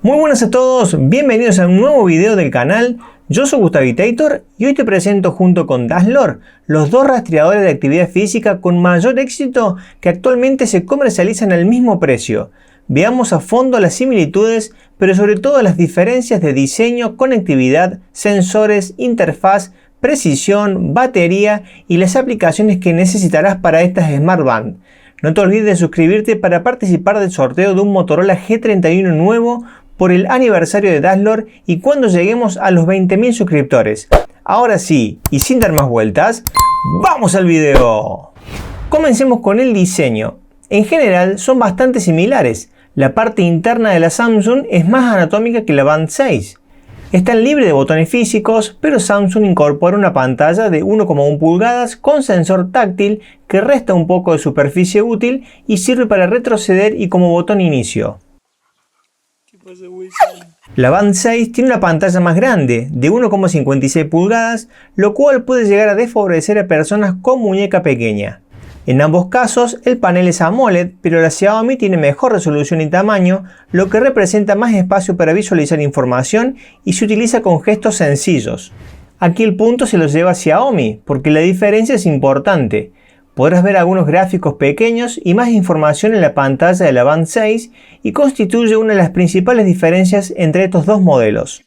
Muy buenas a todos, bienvenidos a un nuevo video del canal. Yo soy Gustavitator y hoy te presento junto con Daslor los dos rastreadores de actividad física con mayor éxito que actualmente se comercializan al mismo precio. Veamos a fondo las similitudes, pero sobre todo las diferencias de diseño, conectividad, sensores, interfaz, precisión, batería y las aplicaciones que necesitarás para estas Smart Band. No te olvides de suscribirte para participar del sorteo de un Motorola G31 nuevo por el aniversario de Daslor y cuando lleguemos a los 20.000 suscriptores. Ahora sí, y sin dar más vueltas, ¡vamos al video! Comencemos con el diseño. En general son bastante similares. La parte interna de la Samsung es más anatómica que la Band 6. Están libres de botones físicos, pero Samsung incorpora una pantalla de 1,1 pulgadas con sensor táctil que resta un poco de superficie útil y sirve para retroceder y como botón inicio. La Band 6 tiene una pantalla más grande, de 1,56 pulgadas, lo cual puede llegar a desfavorecer a personas con muñeca pequeña. En ambos casos, el panel es AMOLED, pero la Xiaomi tiene mejor resolución y tamaño, lo que representa más espacio para visualizar información y se utiliza con gestos sencillos. Aquí el punto se lo lleva a Xiaomi, porque la diferencia es importante. Podrás ver algunos gráficos pequeños y más información en la pantalla de la Band 6 y constituye una de las principales diferencias entre estos dos modelos.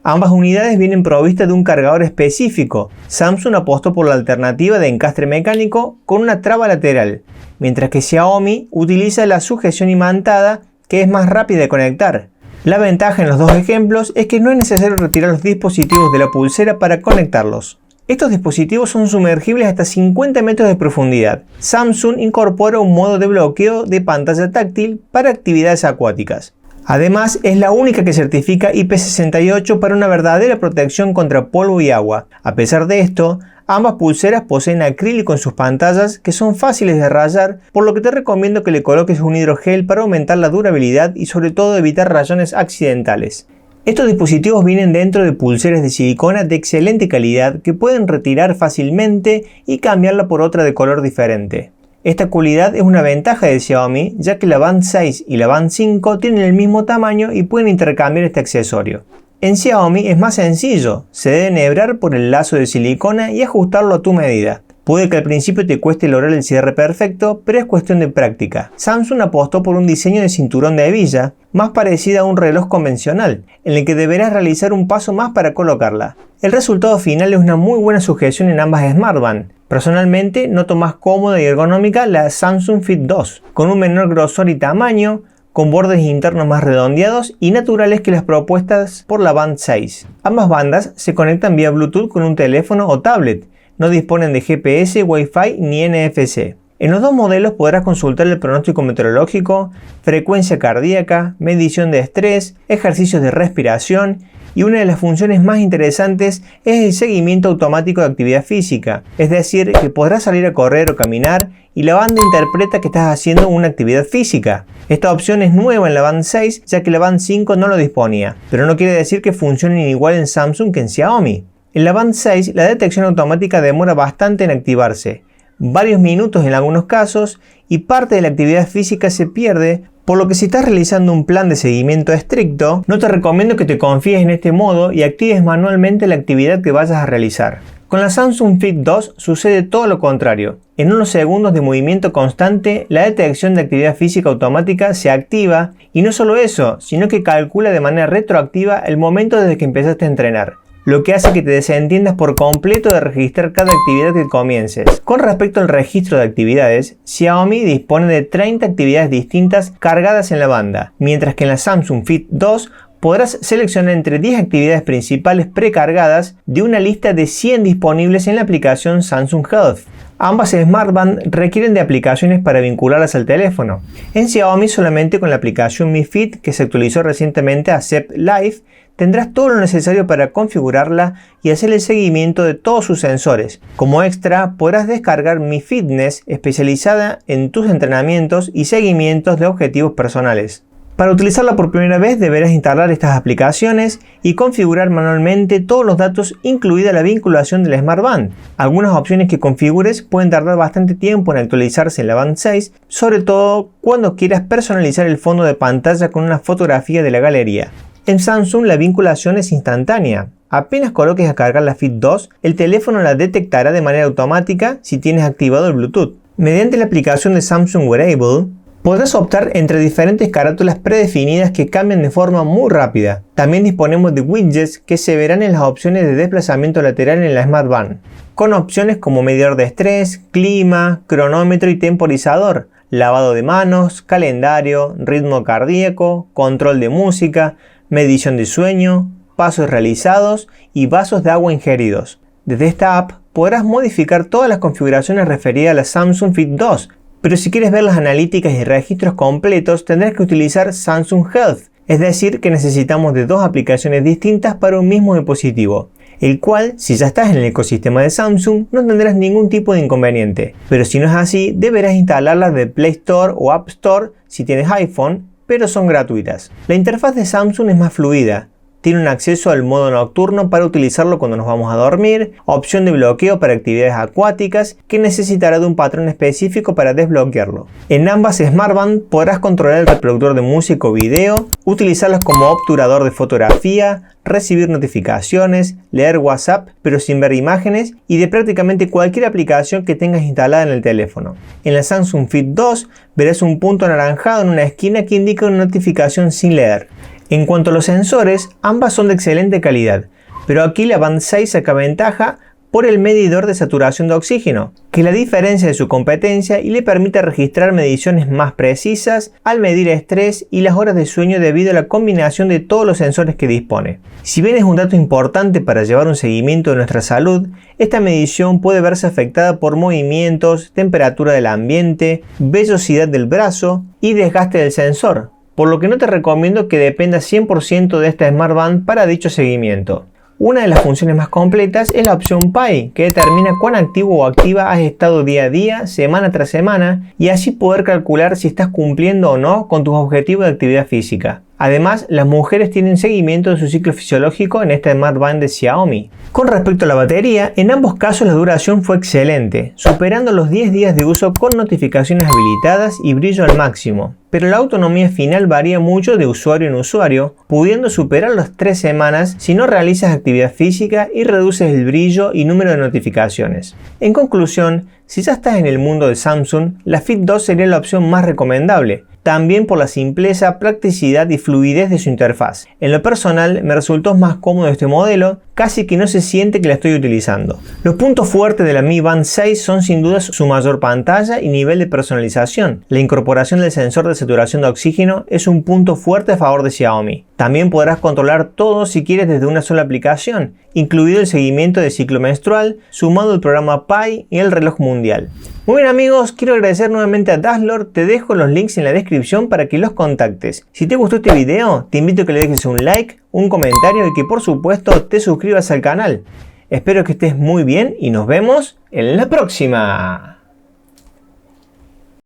Ambas unidades vienen provistas de un cargador específico. Samsung apostó por la alternativa de encastre mecánico con una traba lateral, mientras que Xiaomi utiliza la sujeción imantada, que es más rápida de conectar. La ventaja en los dos ejemplos es que no es necesario retirar los dispositivos de la pulsera para conectarlos. Estos dispositivos son sumergibles hasta 50 metros de profundidad. Samsung incorpora un modo de bloqueo de pantalla táctil para actividades acuáticas. Además, es la única que certifica IP68 para una verdadera protección contra polvo y agua. A pesar de esto, ambas pulseras poseen acrílico en sus pantallas que son fáciles de rayar, por lo que te recomiendo que le coloques un hidrogel para aumentar la durabilidad y sobre todo evitar rayones accidentales. Estos dispositivos vienen dentro de pulseras de silicona de excelente calidad que pueden retirar fácilmente y cambiarla por otra de color diferente. Esta cualidad es una ventaja de Xiaomi, ya que la Band 6 y la Band 5 tienen el mismo tamaño y pueden intercambiar este accesorio. En Xiaomi es más sencillo, se debe enhebrar por el lazo de silicona y ajustarlo a tu medida. Puede que al principio te cueste lograr el cierre perfecto, pero es cuestión de práctica. Samsung apostó por un diseño de cinturón de hebilla, más parecida a un reloj convencional, en el que deberás realizar un paso más para colocarla. El resultado final es una muy buena sujeción en ambas Smart Band. Personalmente noto más cómoda y ergonómica la Samsung Fit 2, con un menor grosor y tamaño, con bordes internos más redondeados y naturales que las propuestas por la Band 6. Ambas bandas se conectan vía Bluetooth con un teléfono o tablet. No disponen de GPS, Wi-Fi ni NFC. En los dos modelos podrás consultar el pronóstico meteorológico, frecuencia cardíaca, medición de estrés, ejercicios de respiración y una de las funciones más interesantes es el seguimiento automático de actividad física, es decir, que podrás salir a correr o caminar y la banda interpreta que estás haciendo una actividad física. Esta opción es nueva en la Band 6 ya que la Band 5 no lo disponía, pero no quiere decir que funcionen igual en Samsung que en Xiaomi. En la Band 6 la detección automática demora bastante en activarse, varios minutos en algunos casos, y parte de la actividad física se pierde, por lo que si estás realizando un plan de seguimiento estricto, no te recomiendo que te confíes en este modo y actives manualmente la actividad que vayas a realizar. Con la Samsung Fit 2 sucede todo lo contrario. En unos segundos de movimiento constante, la detección de actividad física automática se activa y no solo eso, sino que calcula de manera retroactiva el momento desde que empezaste a entrenar, lo que hace que te desentiendas por completo de registrar cada actividad que comiences. Con respecto al registro de actividades, Xiaomi dispone de 30 actividades distintas cargadas en la banda, mientras que en la Samsung Fit 2 podrás seleccionar entre 10 actividades principales precargadas de una lista de 100 disponibles en la aplicación Samsung Health. Ambas Smart Band requieren de aplicaciones para vincularlas al teléfono. En Xiaomi solamente con la aplicación Mi Fit, que se actualizó recientemente a Zepp Life, tendrás todo lo necesario para configurarla y hacer el seguimiento de todos sus sensores. Como extra, podrás descargar Mi Fitness, especializada en tus entrenamientos y seguimientos de objetivos personales. Para utilizarla por primera vez deberás instalar estas aplicaciones y configurar manualmente todos los datos, incluida la vinculación del Smart Band. Algunas opciones que configures pueden tardar bastante tiempo en actualizarse en la Band 6, sobre todo cuando quieras personalizar el fondo de pantalla con una fotografía de la galería. En Samsung la vinculación es instantánea. Apenas coloques a cargar la Fit 2, el teléfono la detectará de manera automática si tienes activado el Bluetooth. Mediante la aplicación de Samsung Wearable, podrás optar entre diferentes carátulas predefinidas que cambian de forma muy rápida. También disponemos de widgets que se verán en las opciones de desplazamiento lateral en la Smart Band, con opciones como medidor de estrés, clima, cronómetro y temporizador, lavado de manos, calendario, ritmo cardíaco, control de música, medición de sueño, pasos realizados y vasos de agua ingeridos. Desde esta app podrás modificar todas las configuraciones referidas a la Samsung Fit 2, pero si quieres ver las analíticas y registros completos tendrás que utilizar Samsung Health, es decir que necesitamos de dos aplicaciones distintas para un mismo dispositivo, el cual, si ya estás en el ecosistema de Samsung, no tendrás ningún tipo de inconveniente, pero si no es así, deberás instalarlas de Play Store o App Store si tienes iPhone, pero son gratuitas. La interfaz de Samsung es más fluida. Tiene un acceso al modo nocturno para utilizarlo cuando nos vamos a dormir, opción de bloqueo para actividades acuáticas que necesitará de un patrón específico para desbloquearlo. En ambas Smartband podrás controlar el reproductor de música o video, utilizarlas como obturador de fotografía, recibir notificaciones, leer WhatsApp pero sin ver imágenes y de prácticamente cualquier aplicación que tengas instalada en el teléfono. En la Samsung Fit 2 verás un punto anaranjado en una esquina que indica una notificación sin leer. En cuanto a los sensores, ambas son de excelente calidad, pero aquí la Band 6 saca ventaja por el medidor de saturación de oxígeno, que es la diferencia de su competencia y le permite registrar mediciones más precisas al medir estrés y las horas de sueño debido a la combinación de todos los sensores que dispone. Si bien es un dato importante para llevar un seguimiento de nuestra salud, esta medición puede verse afectada por movimientos, temperatura del ambiente, vellosidad del brazo y desgaste del sensor, por lo que no te recomiendo que dependas 100% de esta Smart Band para dicho seguimiento. Una de las funciones más completas es la opción PAI, que determina cuán activo o activa has estado día a día, semana tras semana, y así poder calcular si estás cumpliendo o no con tus objetivos de actividad física. Además, las mujeres tienen seguimiento de su ciclo fisiológico en esta Smart Band de Xiaomi. Con respecto a la batería, en ambos casos la duración fue excelente, superando los 10 días de uso con notificaciones habilitadas y brillo al máximo. Pero la autonomía final varía mucho de usuario en usuario, pudiendo superar las 3 semanas si no realizas actividad física y reduces el brillo y número de notificaciones. En conclusión, si ya estás en el mundo de Samsung, la Fit 2 sería la opción más recomendable, también por la simpleza, practicidad y fluidez de su interfaz. En lo personal me resultó más cómodo este modelo, casi que no se siente que la estoy utilizando. Los puntos fuertes de la Mi Band 6 son sin duda su mayor pantalla y nivel de personalización. La incorporación del sensor de saturación de oxígeno es un punto fuerte a favor de Xiaomi. También podrás controlar todo si quieres desde una sola aplicación, incluido el seguimiento de ciclo menstrual, sumado el programa PAI y el reloj mundial. Muy bien amigos, quiero agradecer nuevamente a Daslor, te dejo los links en la descripción para que los contactes. Si te gustó este video, te invito a que le dejes un like, un comentario y que por supuesto te suscribas al canal. Espero que estés muy bien y nos vemos en la próxima.